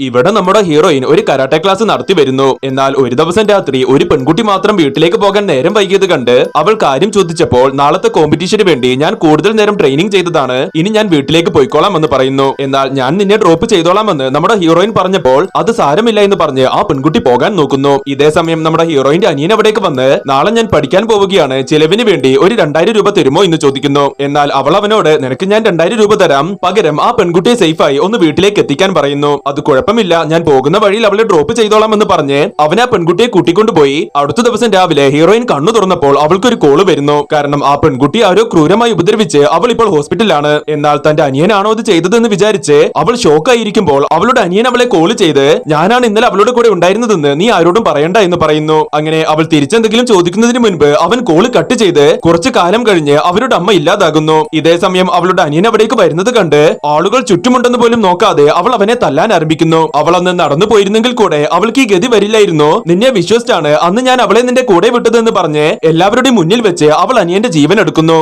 ഇവിടെ നമ്മുടെ ഹീറോയിൻ ഒരു കരാട്ടെ ക്ലാസ് നടത്തി വരുന്നു. എന്നാൽ ഒരു ദിവസം രാത്രി ഒരു പെൺകുട്ടി മാത്രം വീട്ടിലേക്ക് പോകാൻ നേരം വൈകിയത് കണ്ട് അവൾ കാര്യം ചോദിച്ചപ്പോൾ നാളത്തെ കോമ്പറ്റീഷന് വേണ്ടി ഞാൻ കൂടുതൽ നേരം ട്രെയിനിങ് ചെയ്തതാണ്, ഇനി ഞാൻ വീട്ടിലേക്ക് പോയിക്കോളാം എന്ന് പറയുന്നു. എന്നാൽ ഞാൻ നിന്നെ ഡ്രോപ്പ് ചെയ്തോളാമെന്ന് നമ്മുടെ ഹീറോയിൻ പറഞ്ഞപ്പോൾ അത് സാരമില്ല എന്ന് പറഞ്ഞ് ആ പെൺകുട്ടി പോകാൻ നോക്കുന്നു. ഇതേ സമയം നമ്മുടെ ഹീറോയിന്റെ അനിയൻ അവിടേക്ക് വന്ന് നാളെ ഞാൻ പഠിക്കാൻ പോവുകയാണ്, ചിലവിന് വേണ്ടി ഒരു 2000 രൂപ തരുമോ എന്ന് ചോദിക്കുന്നു. എന്നാൽ അവൾ അവനോട് നിനക്ക് ഞാൻ 2000 രൂപ തരാം, പകരം ആ പെൺകുട്ടിയെ സേഫായി ഒന്ന് വീട്ടിലേക്ക് എത്തിക്കാൻ പറയുന്നു. അത് കുഴപ്പമില്ല, ഞാൻ പോകുന്ന വഴിയിൽ അവളെ ഡ്രോപ്പ് ചെയ്തോളാം എന്ന് പറഞ്ഞ് അവൻ ആ പെൺകുട്ടിയെ കൂട്ടിക്കൊണ്ടുപോയി. അടുത്ത ദിവസം രാവിലെ ഹീറോയിൻ കണ്ണു തുറന്നപ്പോൾ അവൾക്കൊരു കോള് വരുന്നു. കാരണം ആ പെൺകുട്ടി ആരോ ക്രൂരമായി ഉപദ്രവിച്ച് അവൾ ഇപ്പോൾ ഹോസ്പിറ്റലിലാണ്. എന്നാൽ തന്റെ അനിയനാണോ അത് ചെയ്തതെന്ന് വിചാരിച്ച് അവൾ ഷോക്കായിരിക്കുമ്പോൾ അവളുടെ അനിയൻ അവളെ കോള് ചെയ്ത് ഞാനാണ് ഇന്നലെ അവളുടെ കൂടെ ഉണ്ടായിരുന്നതെന്ന് നീ ആരോടും പറയണ്ട എന്ന് പറയുന്നു. അങ്ങനെ അവൾ തിരിച്ചെന്തെങ്കിലും ചോദിക്കുന്നതിന് മുൻപ് അവൻ കോള് കട്ട് ചെയ്ത് കുറച്ചു കാലം കഴിഞ്ഞ് അവരുടെ അമ്മ ഇല്ലാതാകുന്നു. ഇതേ സമയം അവളുടെ അനിയൻ അവിടേക്ക് വരുന്നത് കണ്ട് ആളുകൾ ചുറ്റുമുണ്ടെന്ന് പോലും നോക്കാതെ അവൾ അവനെ തല്ലാൻ ആരംഭിക്കുന്നു. അവൾ അന്ന് നടന്നു പോയിരുന്നെങ്കിൽ കൂടെ അവൾക്ക് ഈ ഗതി വരില്ലായിരുന്നു. നിന്നെ വിശ്വസിച്ചാണ് അന്ന് ഞാൻ അവളെ നിന്റെ കൂടെ വിട്ടതെന്ന് പറഞ്ഞ് എല്ലാവരുടെയും മുന്നിൽ വെച്ച് അവൾ അനിയന്റെ ജീവൻ എടുക്കുന്നു.